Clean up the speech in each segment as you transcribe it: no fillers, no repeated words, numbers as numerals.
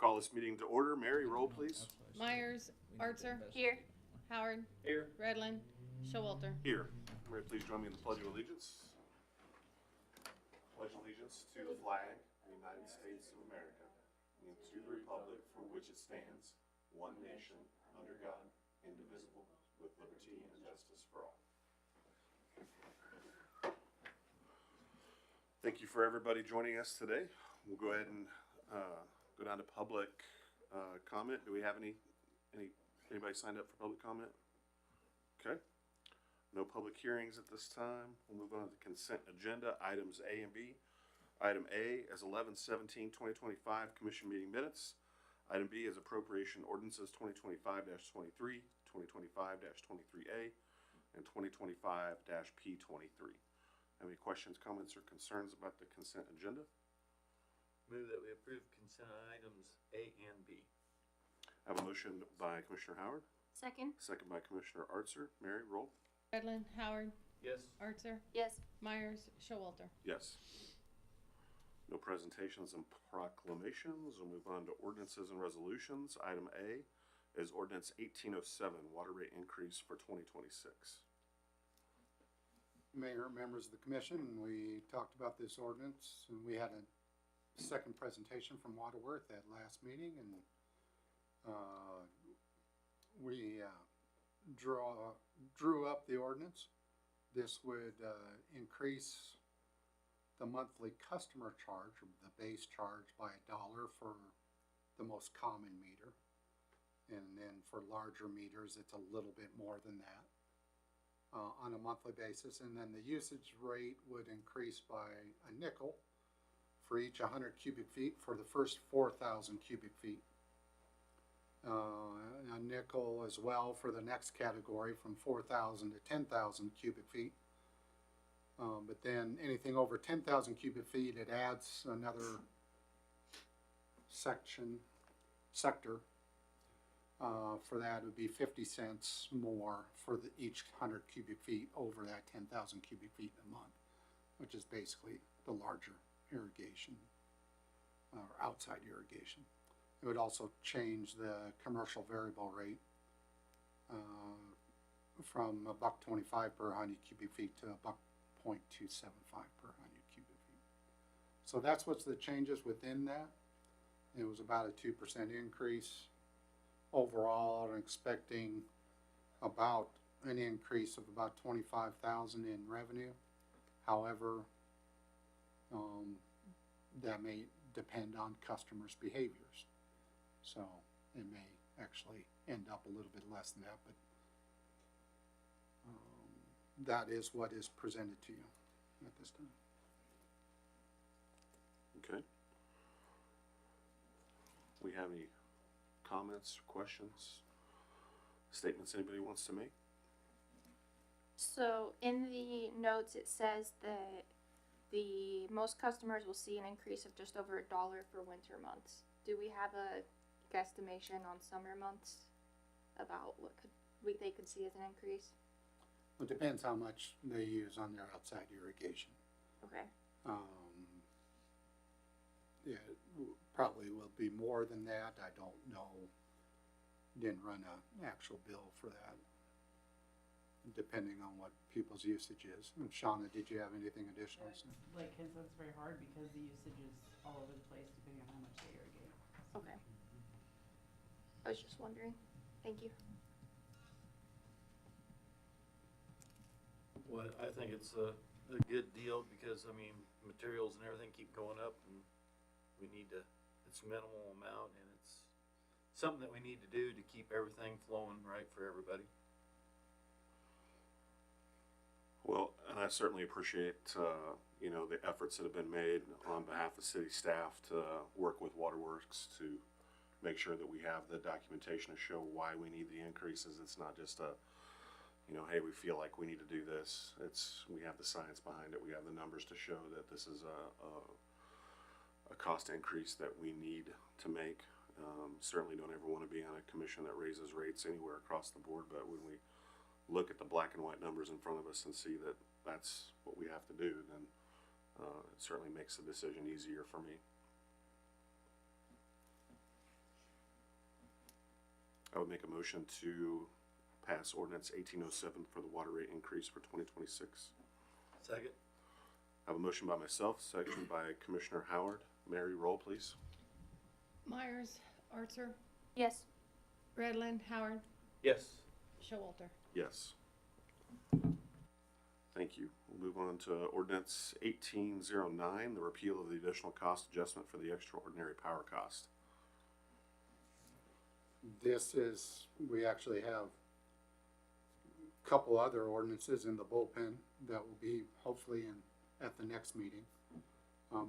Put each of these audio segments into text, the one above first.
Call this meeting to order. Mary, roll please. Myers, Archer. Here. Howard. Here. Redlin. Showalter. Here. Mary, please join me in the Pledge of Allegiance. Pledge allegiance to the flag of the United States of America and to the republic for which it stands, one nation, under God, indivisible, with liberty and justice for all. Thank you for everybody joining us today. We'll go ahead and go down to public comment. Do we have anybody signed up for public comment? Okay. No public hearings at this time. We'll move on to the consent agenda, items A and B. Item A is 11/17/2025 commission meeting minutes. Item B is appropriation ordinances 2025-23, 2025-23A, and 2025-P23. Have any questions, comments, or concerns about the consent agenda? Move that we approve consent items A and B. I have a motion by Commissioner Howard, Second. second by Commissioner Artzer. Mary, roll. Redlin. Howard. Yes. Archer. Yes. Myers. Showalter. Yes. No presentations and proclamations. We'll move on to ordinances and resolutions. Item A is ordinance 1807, water rate increase for 2026. Mayor, members of the commission, we talked about this ordinance, and we had a second presentation from Waterworth at last meeting, and we drew up the ordinance. This would increase the monthly customer charge, or the base charge, by $1 for the most common meter, and then for larger meters it's a little bit more than that on a monthly basis. And then the usage rate would increase by a nickel for each 100 cubic feet for the first 4,000 cubic feet. A nickel as well for the next category from 4,000 to 10,000 cubic feet. But then anything over 10,000 cubic feet, it adds another sector. For that it would be 50 cents more for each 100 cubic feet over that 10,000 cubic feet a month, which is basically the larger irrigation or outside irrigation. It would also change the commercial variable rate from $1.25 per 100 cubic feet to $1.275 per 100 cubic feet. So that's what's the changes within that. It was about a 2% increase. Overall, I'm expecting about an increase of about $25,000 in revenue. However, that may depend on customers' behaviors. So it may actually end up a little bit less than that, but that is what is presented to you at this time. Okay. We have any comments, questions, statements anybody wants to make? So in the notes it says that the most customers will see an increase of just over $1 for winter months. Do we have a guesstimation on summer months about what they could see as an increase? It depends how much they use on their outside irrigation. Okay. Yeah, it probably will be more than that. I don't know. Didn't run an actual bill for that, depending on what people's usage is. And Shauna, did you have anything additional? Like Ken said, it's very hard because the usage is all over the place depending on how much they irrigate. Okay. I was just wondering. Thank you. Well, I think it's a good deal because, I mean, materials and everything keep going up and we need to, it's minimal amount and it's something that we need to do to keep everything flowing right for everybody. Well, and I certainly appreciate, the efforts that have been made on behalf of city staff to work with Waterworks to make sure that we have the documentation to show why we need the increases. It's not just hey, we feel like we need to do this. We have the science behind it. We have the numbers to show that this is a cost increase that we need to make. Certainly don't ever want to be on a commission that raises rates anywhere across the board, but when we look at the black and white numbers in front of us and see that that's what we have to do, then it certainly makes the decision easier for me. I would make a motion to pass ordinance 1807 for the water rate increase for 2026. Second? I have a motion by myself, second by Commissioner Howard. Mary, roll please. Myers, Archer, Yes. Redlin, Howard, Yes. Showalter. Yes. Thank you. We'll move on to ordinance 1809, the repeal of the additional cost adjustment for the extraordinary power cost. This is, we actually have a couple other ordinances in the bullpen that will be hopefully at the next meeting.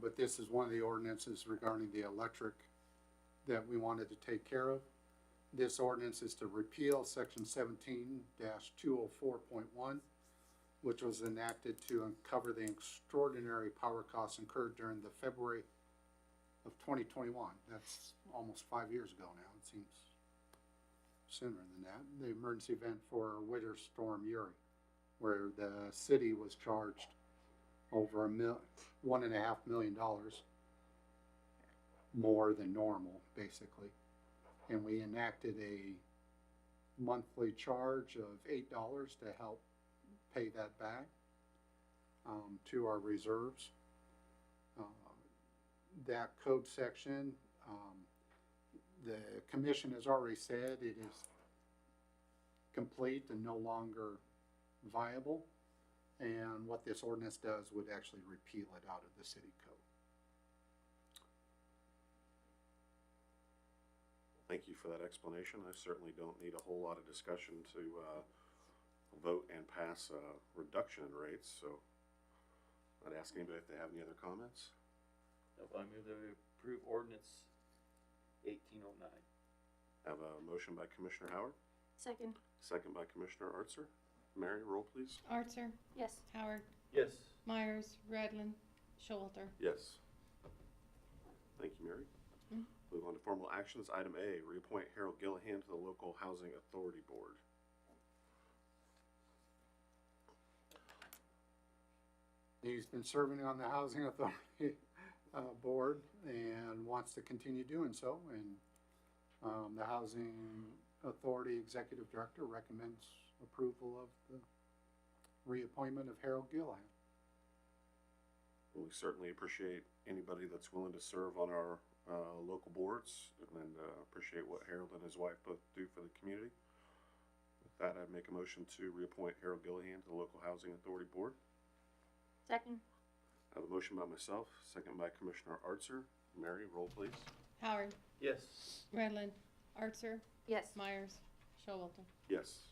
But this is one of the ordinances regarding the electric that we wanted to take care of. This ordinance is to repeal section 17-204.1, which was enacted to uncover the extraordinary power costs incurred during the February of 2021. That's almost 5 years ago now. It seems sooner than that. The emergency event for Winter Storm Uri, where the city was charged over $1.5 million more than normal, basically. And we enacted a monthly charge of $8 to help pay that back to our reserves. That code section, the commission has already said it is complete and no longer viable. And what this ordinance does would actually repeal it out of the city code. Thank you for that explanation. I certainly don't need a whole lot of discussion to vote and pass a reduction in rates, so I'd ask anybody if they have any other comments. If I move that we approve ordinance 1809. Have a motion by Commissioner Howard, Second. second by Commissioner Archer. Mary, roll please. Archer, Yes. Howard, Yes. Myers, Redlin, Showalter. Yes. Thank you, Mary. Move on to formal actions. Item A, reappoint Harold Gillahan to the Local Housing Authority Board. He's been serving on the Housing Authority Board and wants to continue doing so. And the Housing Authority Executive Director recommends approval of the reappointment of Harold Gillahan. We certainly appreciate anybody that's willing to serve on our local boards, and appreciate what Harold and his wife both do for the community. With that, I'd make a motion to reappoint Harold Gillahan to the Local Housing Authority Board. Second. I have a motion by myself, second by Commissioner Archer. Mary, roll please. Howard, Yes. Redlin, Archer, Yes. Myers, Showalter. Yes.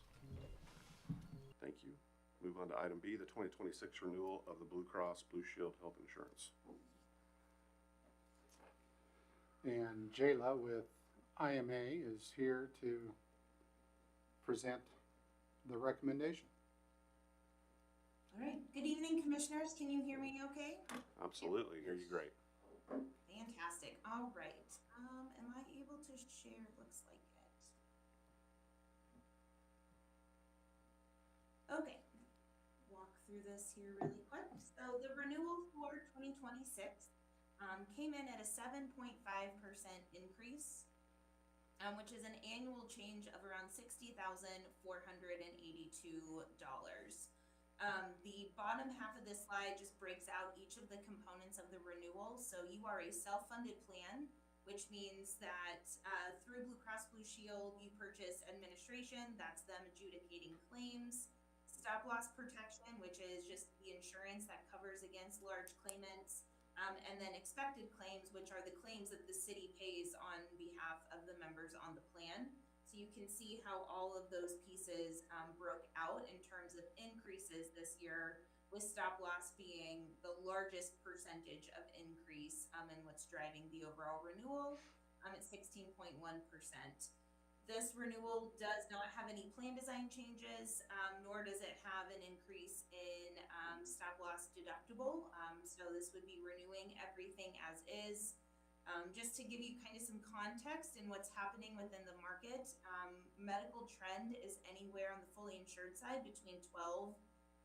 Thank you. Move on to item B, the 2026 renewal of the Blue Cross Blue Shield Health Insurance. And Jayla with IMA is here to present the recommendation. All right. Good evening, commissioners. Can you hear me okay? Absolutely, hear you great. Fantastic. All right. Am I able to share? Looks like it. Okay. Walk through this here really quick. So the renewal for 2026 came in at a 7.5% increase, which is an annual change of around $60,482. The bottom half of this slide just breaks out each of the components of the renewal. So you are a self-funded plan, which means that through Blue Cross Blue Shield, you purchase administration, that's them adjudicating claims, stop loss protection, which is just the insurance that covers against large claimants, and then expected claims, which are the claims that the city pays on behalf of the members on the plan. So you can see how all of those pieces broke out in terms of increases this year, with stop loss being the largest percentage of increase and what's driving the overall renewal at 16.1%. This renewal does not have any plan design changes, nor does it have an increase in stop loss deductible. So this would be renewing everything as is. Just to give you kind of some context in what's happening within the market, medical trend is anywhere on the fully insured side between 12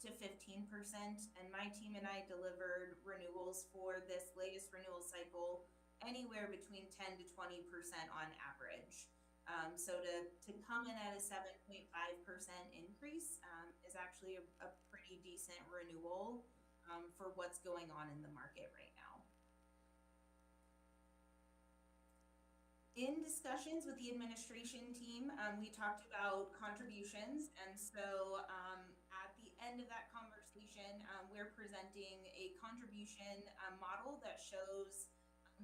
to 15%, and my team and I delivered renewals for this latest renewal cycle anywhere between 10 to 20% on average. So to come in at a 7.5% increase is actually a pretty decent renewal for what's going on in the market right now. In discussions with the administration team, we talked about contributions, and so at the end of that conversation, we're presenting a contribution model that shows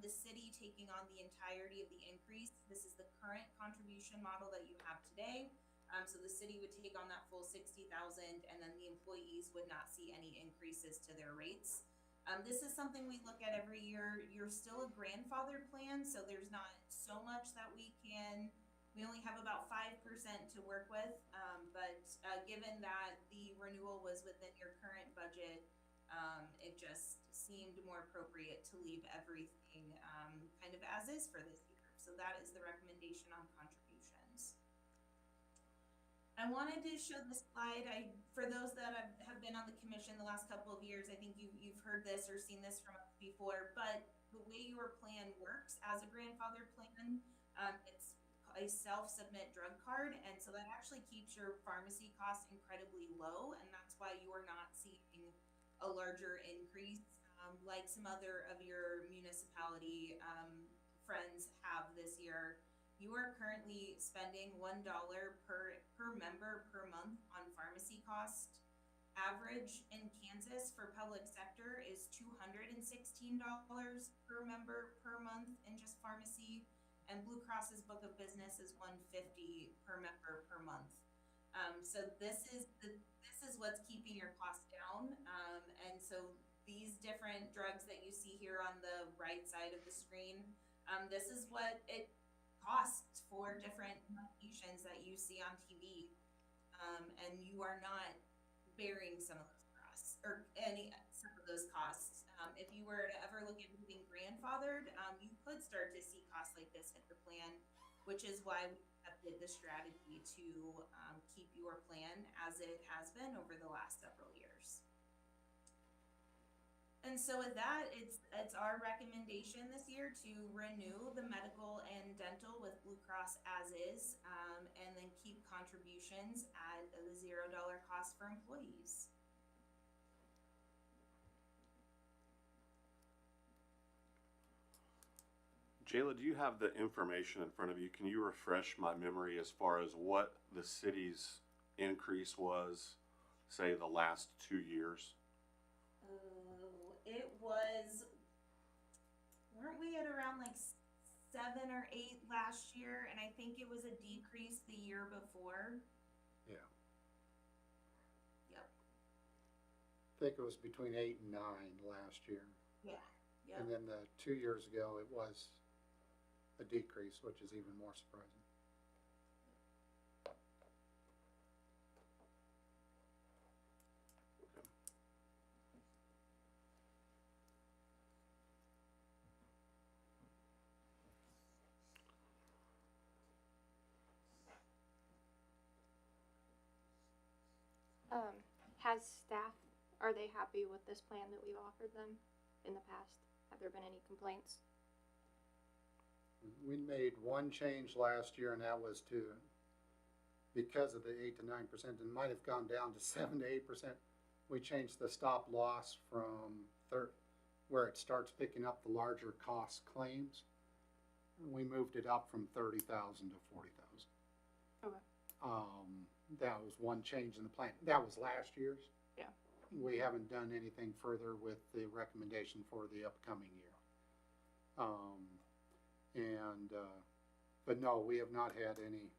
the city taking on the entirety of the increase. This is the current contribution model that you have today. So the city would take on that full 60,000, and then the employees would not see any increases to their rates. This is something we look at every year. You're still a grandfathered plan, so there's not so much that we only have about 5% to work with. But given that the renewal was within your current budget, it just seemed more appropriate to leave everything kind of as is for this year. So that is the recommendation on contributions. I wanted to show this slide. For those that have been on the commission the last couple of years, I think you've heard this or seen this from us before, but the way your plan works as a grandfather plan, it's a self-submit drug card, and so that actually keeps your pharmacy costs incredibly low, and that's why you are not seeing a larger increase like some other of your municipality friends have this year. You are currently spending $1 per member per month on pharmacy cost. Average in Kansas for public sector is $216 per member per month in just pharmacy, and Blue Cross's book of business is $150 per member per month. So this is what's keeping your costs down, and so these different drugs that you see here on the right side of the screen, this is what it costs for different medications that you see on TV, and you are not bearing some of those costs or some of those costs. If you were to ever look at being grandfathered, you could start to see costs like this hit the plan, which is why we adopted the strategy to keep your plan as it has been over the last several years. And so with that, it's our recommendation this year to renew the medical and dental with Blue Cross as is, and then keep contributions at the $0 cost for employees. Jayla, do you have the information in front of you? Can you refresh my memory as far as what the city's increase was, say, the last 2 years? It was, weren't we at around like 7 or 8 last year? And I think it was a decrease the year before. Yeah. Yep. I think it was between 8 and 9 last year. Yeah. Yep. And then the 2 years ago, it was a decrease, which is even more surprising. Has staff, are they happy with this plan that we've offered them in the past? Have there been any complaints? We made one change last year, and that was because of the 8 to 9%, and might have gone down to 7 to 8%. We changed the stop loss from where it starts picking up the larger cost claims. We moved it up from 30,000 to 40,000. Okay. That was one change in the plan. That was last year's. Yeah. We haven't done anything further with the recommendation for the upcoming year. But no, we have not had any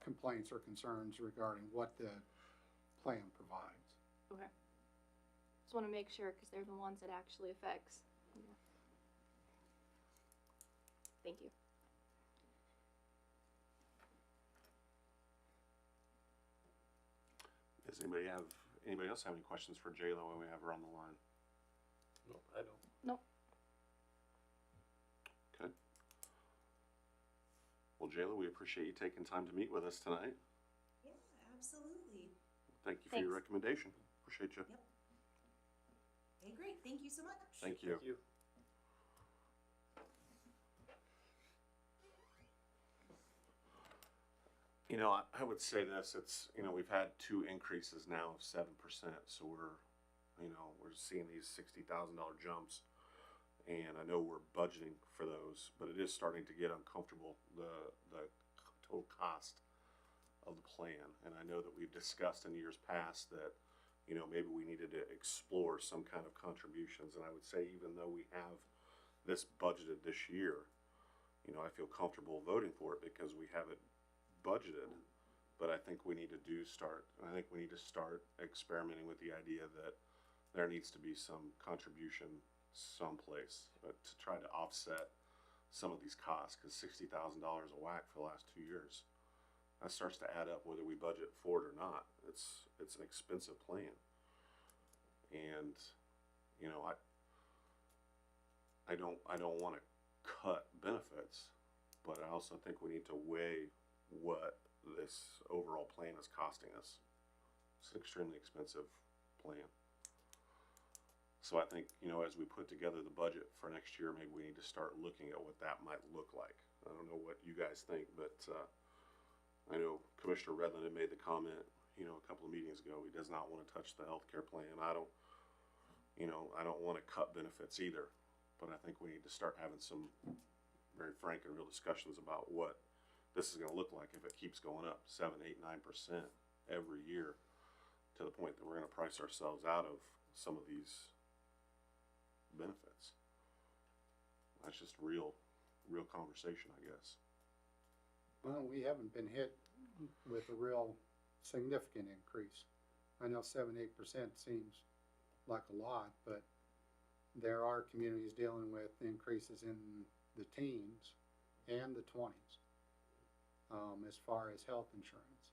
complaints or concerns regarding what the plan provides. Okay. Just want to make sure because they're the ones it actually affects. Yeah. Thank you. Does anybody else have any questions for Jayla when we have her on the line? No, I don't. Nope. Okay. Well, Jayla, we appreciate you taking time to meet with us tonight. Yeah, absolutely. Thank you for your Thanks. recommendation. Appreciate you. Yep. Okay, great. Thank you so much. Thank you. Thank you. You know, I would say this, it's, you know, we've had 2 increases now of 7%, so we're seeing these $60,000 jumps. And I know we're budgeting for those, but it is starting to get uncomfortable, the total cost of the plan. And I know that we've discussed in years past that, you know, maybe we needed to explore some kind of contributions. And I would say even though we have this budgeted this year, you know, I feel comfortable voting for it because we have it budgeted. But I think we need to start experimenting with the idea that there needs to be some contribution someplace to try to offset some of these costs, because $60,000 a whack for the last 2 years, that starts to add up whether we budget for it or not. It's an expensive plan, and you know, I don't want to cut benefits, but I also think we need to weigh what this overall plan is costing us. It's an extremely expensive plan. So I think, you know, as we put together the budget for next year, maybe we need to start looking at what that might look like. I don't know what you guys think, but I know Commissioner Redlin had made the comment, you know, a couple of meetings ago, he does not want to touch the healthcare plan. I don't want to cut benefits either, but I think we need to start having some very frank and real discussions about what this is going to look like if it keeps going up 7, 8, 9% every year, to the point that we're going to price ourselves out of some of these benefits. That's just real conversation, I guess. Well, we haven't been hit with a real significant increase. I know 7-8% seems like a lot, but there are communities dealing with increases in the teens and the 20s as far as health insurance.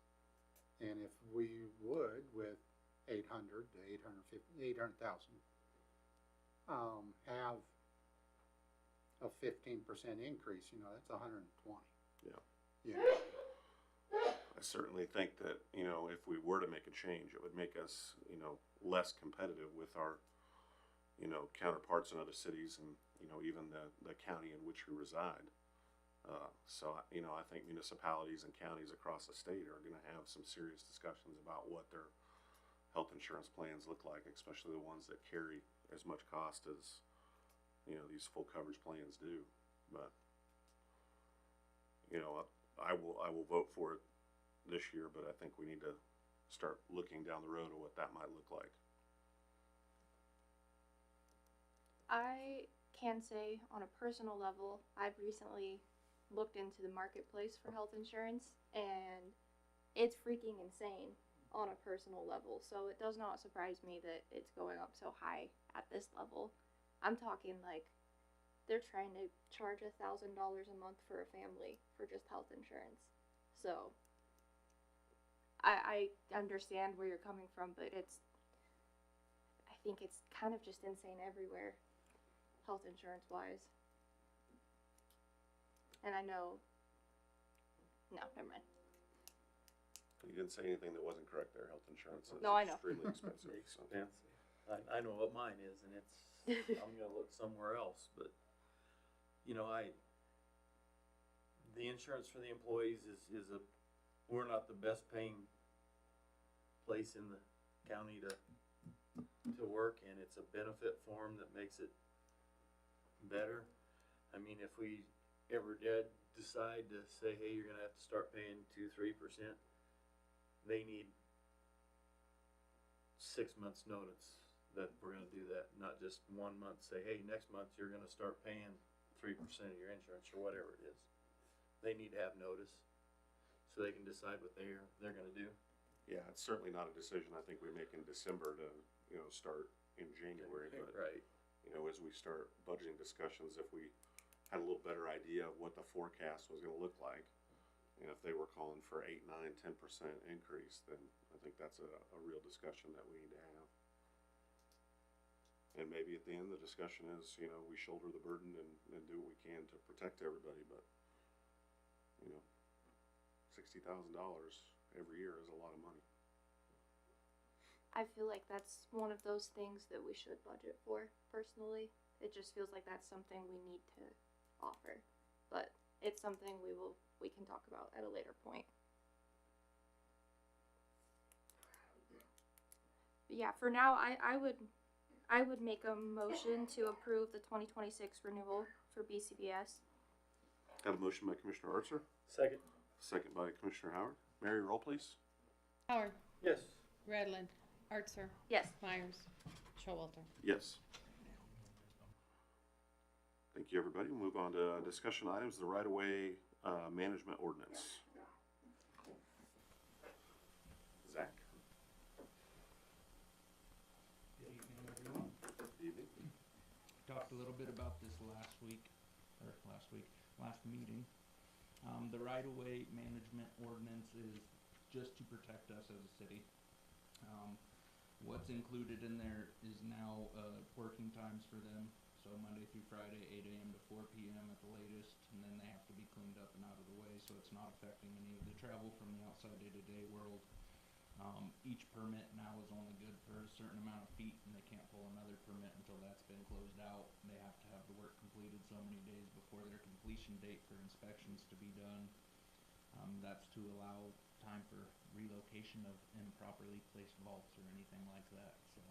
And if we would, with 800 to 800,000, have a 15% increase, you know, that's 120. Yeah. Yeah. I certainly think that, you know, if we were to make a change, it would make us, you know, less competitive with our, you know, counterparts in other cities and, you know, even the county in which we reside. So, you know, I think municipalities and counties across the state are going to have some serious discussions about what their health insurance plans look like, especially the ones that carry as much cost as, you know, these full coverage plans do. But, you know, I will vote for it this year, but I think we need to start looking down the road at what that might look like. I can say on a personal level, I've recently looked into the marketplace for health insurance, and it's freaking insane on a personal level. So it does not surprise me that it's going up so high at this level. I'm talking like they're trying to charge $1,000 a month for a family for just health insurance. So I understand where you're coming from, but I think it's kind of just insane everywhere, health insurance wise. And I know, no, never mind. You didn't say anything that wasn't correct there. Health insurance is No, I know. extremely expensive. So. Expensive. I know what mine is, and it's, I'm gonna look somewhere else, but, you know, the insurance for the employees we're not the best paying place in the county to work, and it's a benefit form that makes it better. I mean, if we ever did decide to say, hey, you're gonna have to start paying 2-3%, they need 6 months notice that we're gonna do that, not just 1 month, say, hey, next month you're gonna start paying 3% of your insurance or whatever it is. They need to have notice so they can decide what they're gonna do. Yeah, it's certainly not a decision I think we make in December to, you know, start in January, but Right. you know, as we start budgeting discussions, if we had a little better idea of what the forecast was going to look like, and if they were calling for 8, 9, 10% increase, then I think that's a real discussion that we need to have. And maybe at the end, the discussion is, you know, we shoulder the burden and do what we can to protect everybody, but, you know, $60,000 every year is a lot of money. I feel like that's one of those things that we should budget for, personally. It just feels like that's something we need to offer. But it's something we can talk about at a later point. yeah, for now, I would make a motion to approve the 2026 renewal for BCBS. Have a motion by Commissioner Archer, Second. second by Commissioner Howard. Mary, roll please. Howard, Yes. Redlin, Archer, Yes. Myers, Showalter. Yes. Thank you, everybody. We'll move on to discussion items, the right-of-way management ordinance. Zach? Good evening, everyone. Evening. Talked a little bit about this last meeting. The right-of-way management ordinance is just to protect us as a city. What's included in there is now, working times for them. So Monday through Friday, 8 a.m. to 4 p.m. at the latest, and then they have to be cleaned up and out of the way, so it's not affecting any of the travel from the outside day-to-day world. Each permit now is only good for a certain amount of feet, and they can't pull another permit until that's been closed out. They have to have the work completed so many days before their completion date for inspections to be done. That's to allow time for relocation of improperly placed vaults or anything like that, so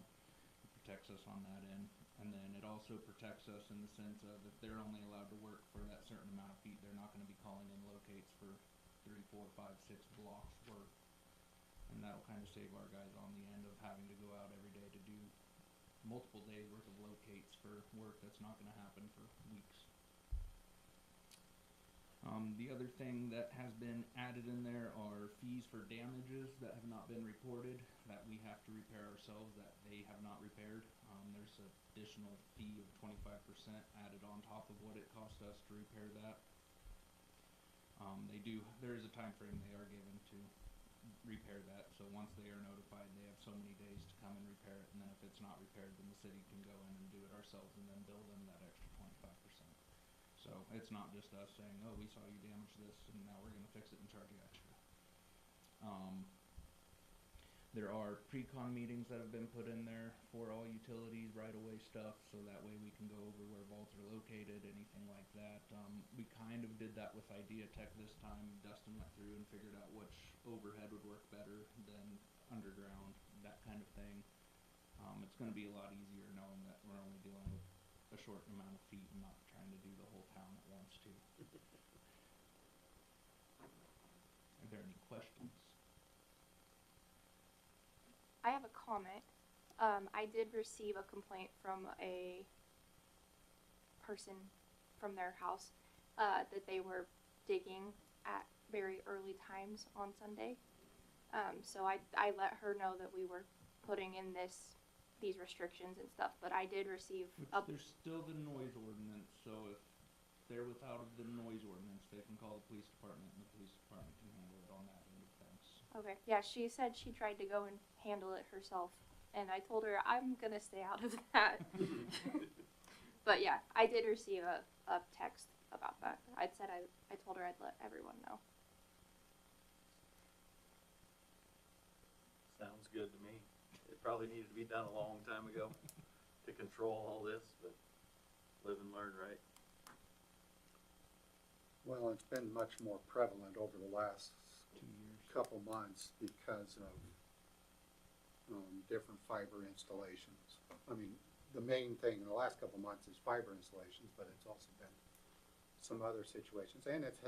it protects us on that end. And then it also protects us in the sense of if they're only allowed to work for that certain amount of feet, they're not gonna be calling in locates for 3, 4, 5, 6 blocks worth. And that'll kind of save our guys on the end of having to go out every day to do multiple days worth of locates for work that's not gonna happen for weeks. The other thing that has been added in there are fees for damages that have not been reported, that we have to repair ourselves, that they have not repaired. There's an additional fee of 25% added on top of what it cost us to repair that. There is a time frame they are given to repair that, so once they are notified, they have so many days to come and repair it, and then if it's not repaired, then the city can go in and do it ourselves and then bill them that extra 25%. So it's not just us saying, oh, we saw you damage this and now we're gonna fix it and charge you extra. There are pre-con meetings that have been put in there for all utilities, right-of-way stuff, so that way we can go over where vaults are located, anything like that. We kind of did that with Idea Tech this time. Dustin went through and figured out which overhead would work better than underground, that kind of thing. It's gonna be a lot easier knowing that we're only dealing with a short amount of feet and not trying to do the whole town at once too. Are there any questions? I have a comment. I did receive a complaint from a person from their house that they were digging at very early times on Sunday. So I let her know that we were putting in these restrictions and stuff, but I did receive There's still the noise ordinance, so if they're without of the noise ordinance, they can call the police department and the police department can handle it on that end of things. Okay, yeah, she said she tried to go and handle it herself, and I told her I'm gonna stay out of that. But yeah, I did receive a text about that. I told her I'd let everyone know. Sounds good to me. It probably needed to be done a long time ago to control all this, but live and learn, right? Well, it's been much more prevalent over the last 2 years. couple months because of different fiber installations. I mean, the main thing in the last couple months is fiber installations, but it's also been some other situations. And it's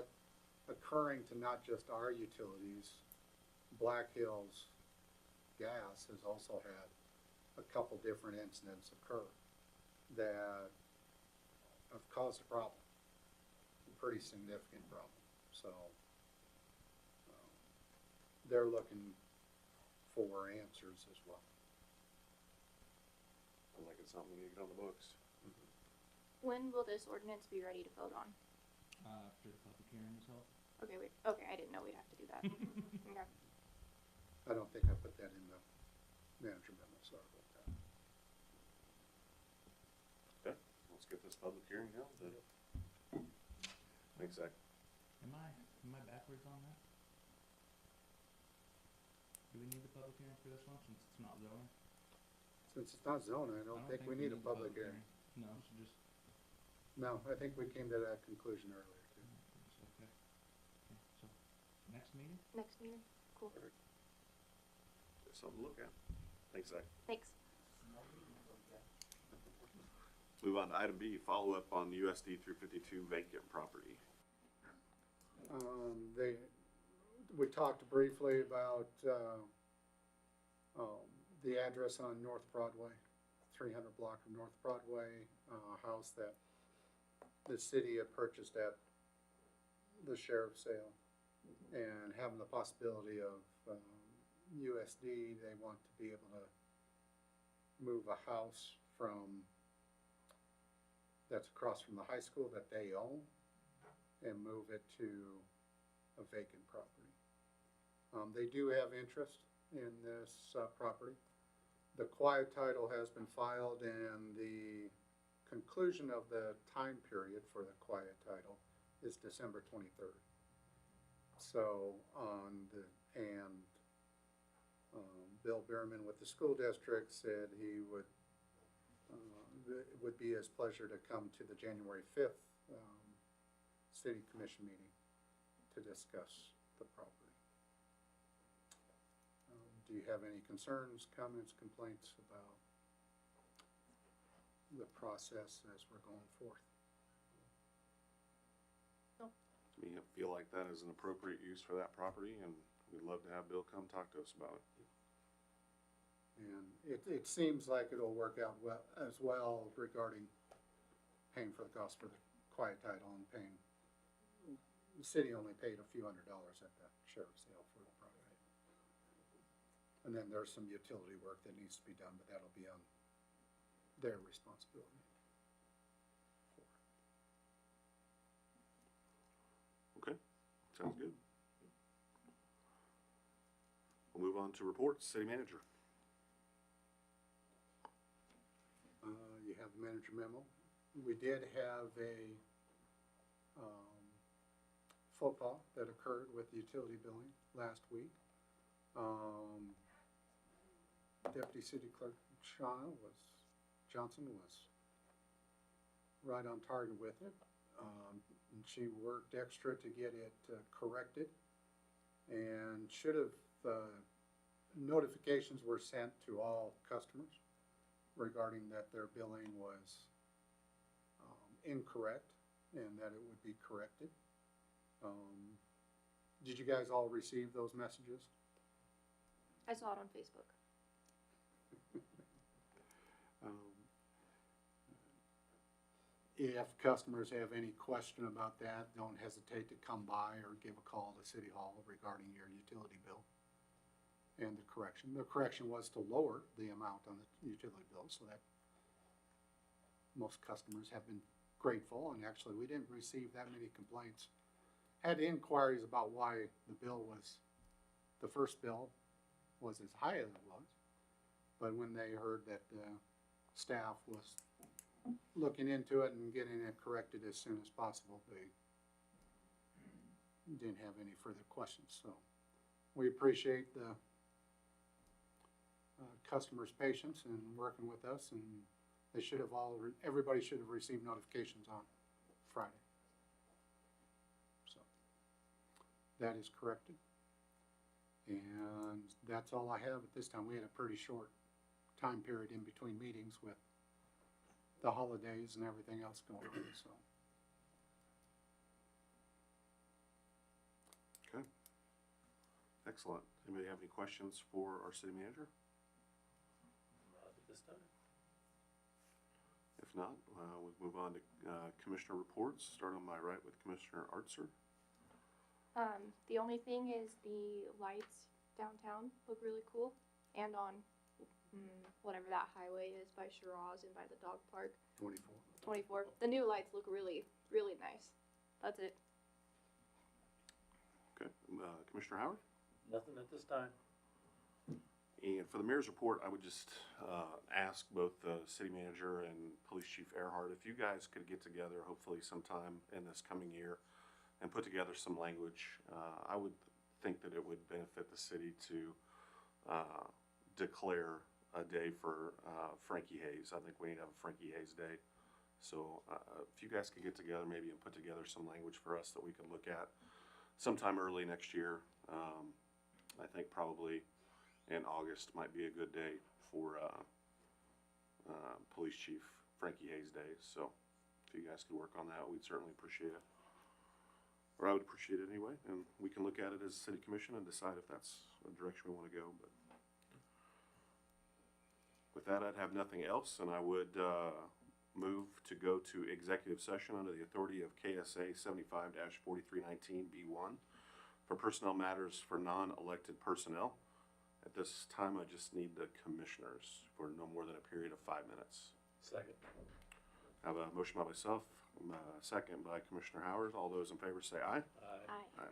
occurring to not just our utilities. Black Hills Gas has also had a couple different incidents occur that have caused a problem, a pretty significant problem. So they're looking for answers as well. Sounds like it's something we need to get on the books. When will this ordinance be ready to vote on? After the public hearing is held. Okay, wait. Okay, I didn't know we'd have to do that. Okay. I don't think I put that in the manager memo, sorry about that. Okay, let's get this public hearing held then. Thanks, Zach. Am I backwards on that? Do we need the public hearing for this one since it's not zoning? Since it's not zoning, I don't think we need a public hearing. No, so just, No, I think we came to that conclusion earlier too. it's okay. Okay, so, next meeting? Next meeting? Cool. There's something to look at. Thanks, Zach. Thanks. Move on to item B, follow-up on USD 352 vacant property. We talked briefly about, the address on North Broadway, 300 block of North Broadway, house that the city had purchased at the sheriff's sale, and having the possibility of, USD, they want to be able to move a house that's across from the high school that they own, and move it to a vacant property. They do have interest in this, property. The quiet title has been filed, and the conclusion of the time period for the quiet title is December 23rd. So Bill Bierman with the school district said he would, it would be his pleasure to come to the January 5th, city commission meeting to discuss the property. Do you have any concerns, comments, complaints about the process as we're going forth? To me, I feel like that is an appropriate use for that property, and we'd love to have Bill come talk to us about it. And it seems like it'll work out well, as well regarding paying for the cost for the quiet title and paying. The city only paid a few $100s at the sheriff's sale for the property. And then there's some utility work that needs to be done, but that'll be on their responsibility. Okay, sounds good. We'll move on to reports. City manager. You have the manager memo. We did have a faux pas that occurred with the utility billing last week. Deputy City Clerk Johnson was right on target with it. And she worked extra to get it corrected, and should have, notifications were sent to all customers regarding that their billing was incorrect and that it would be corrected. Did you guys all receive those messages? I saw it on Facebook. If customers have any question about that, don't hesitate to come by or give a call to City Hall regarding your utility bill and the correction. The correction was to lower the amount on the utility bill, so that most customers have been grateful, and actually we didn't receive that many complaints. Had inquiries about why the first bill was as high as it was, but when they heard that the staff was looking into it and getting it corrected as soon as possible, they didn't have any further questions. So we appreciate the customers' patience and working with us, and they should have everybody should have received notifications on Friday. So that is corrected. And that's all I have at this time. We had a pretty short time period in between meetings with the holidays and everything else going on, so. Okay. Excellent. Anybody have any questions for our city manager? Not at this time. If not, we'll move on to commissioner reports. Start on my right with Commissioner Artser. The only thing is the lights downtown look really cool, and on whatever that highway is by Shiraz and by the dog park. 24. The new lights look really, really nice. That's it. Okay. Commissioner Howard? Nothing at this time. And for the mayor's report, I would just ask both the city manager and Police Chief Earhart if you guys could get together, hopefully sometime in this coming year, and put together some language. I would think that it would benefit the city to declare a day for Frankie Hayes. I think we need to have a Frankie Hayes Day. So if you guys could get together maybe and put together some language for us that we could look at sometime early next year. I think probably in August might be a good day Police Chief Frankie Hayes Day. So if you guys could work on that, we'd certainly appreciate it. Or I would appreciate it anyway, and we can look at it as a city commission and decide if that's a direction we want to go. But with that, I'd have nothing else, and I would move to go to executive session under the authority of KSA 75-4319B1 for personnel matters for non-elected personnel. At this time, I just need the commissioners for no more than a period of 5 minutes. Second. I have a motion by myself, second by Commissioner Howard. All those in favor say aye. Aye. Aye.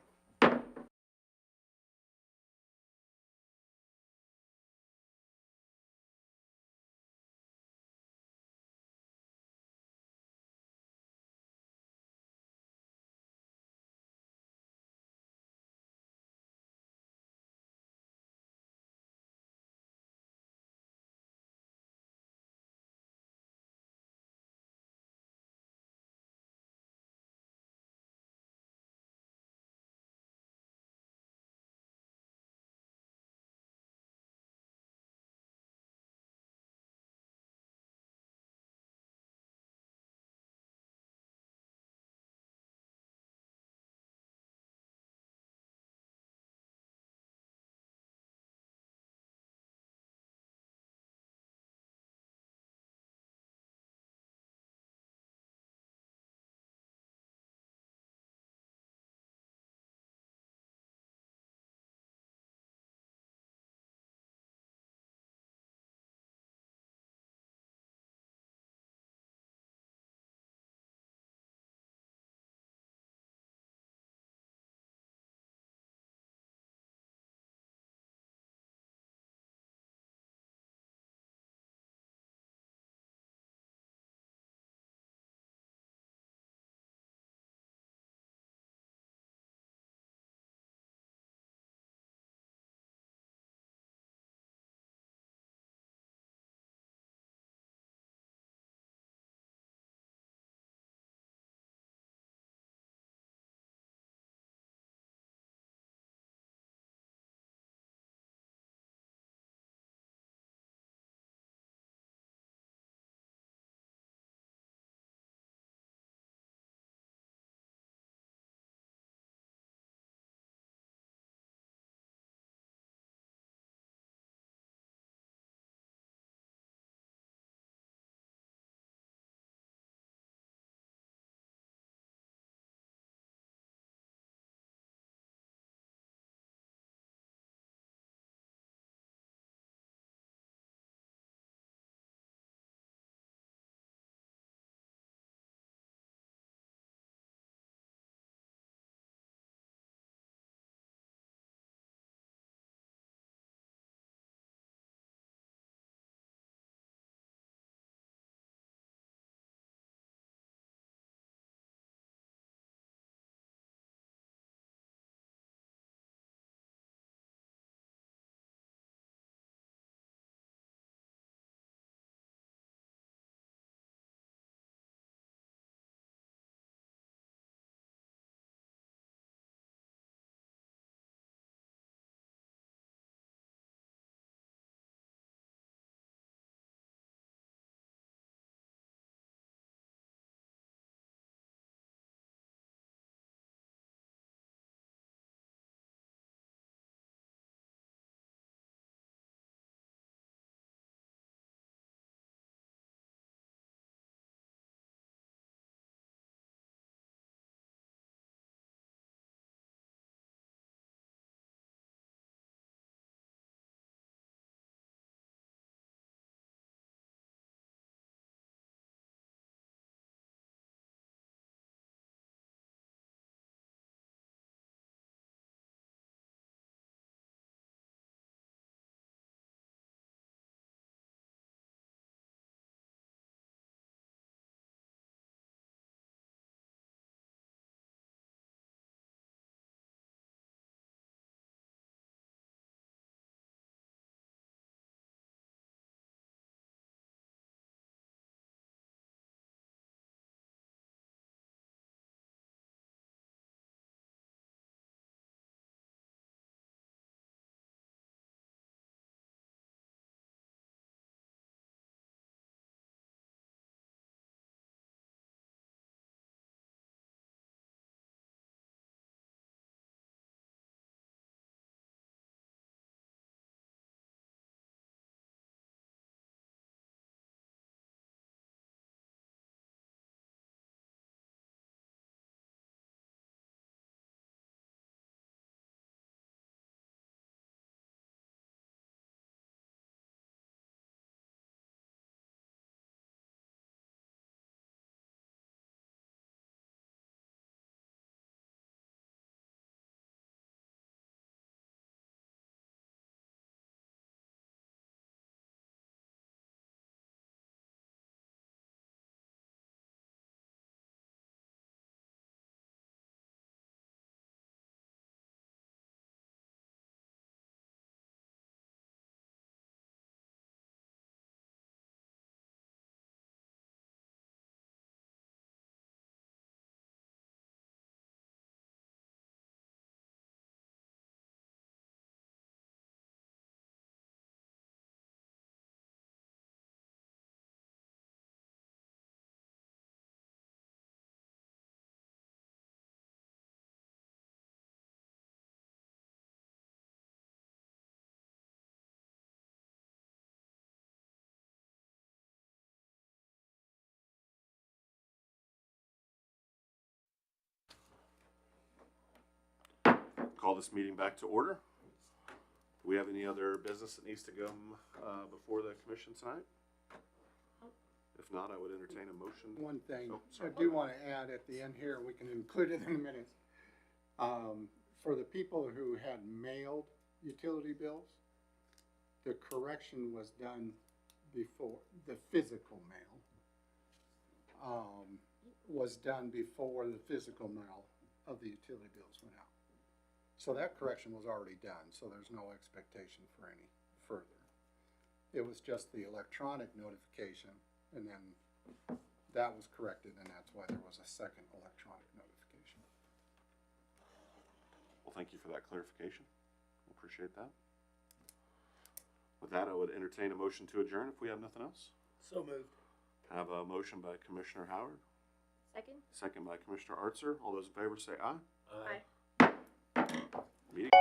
call this meeting back to order. Do we have any other business that needs to come before the commission tonight? If not, I would entertain a motion. One thing, Oh, I sorry. do want to add at the end here, we can include it in the minutes. For the people who had mailed utility bills, the correction was done before, the physical mail was done before the physical mail of the utility bills went out. So that correction was already done, so there's no expectation for any further. It was just the electronic notification, and then that was corrected, and that's why there was a second electronic notification. Well, thank you for that clarification. Appreciate that. With that, I would entertain a motion to adjourn if we have nothing else. So moved. I have a motion by Commissioner Howard, Second? second by Commissioner Artzer. All those in favor say aye. Aye. Aye. Meeting.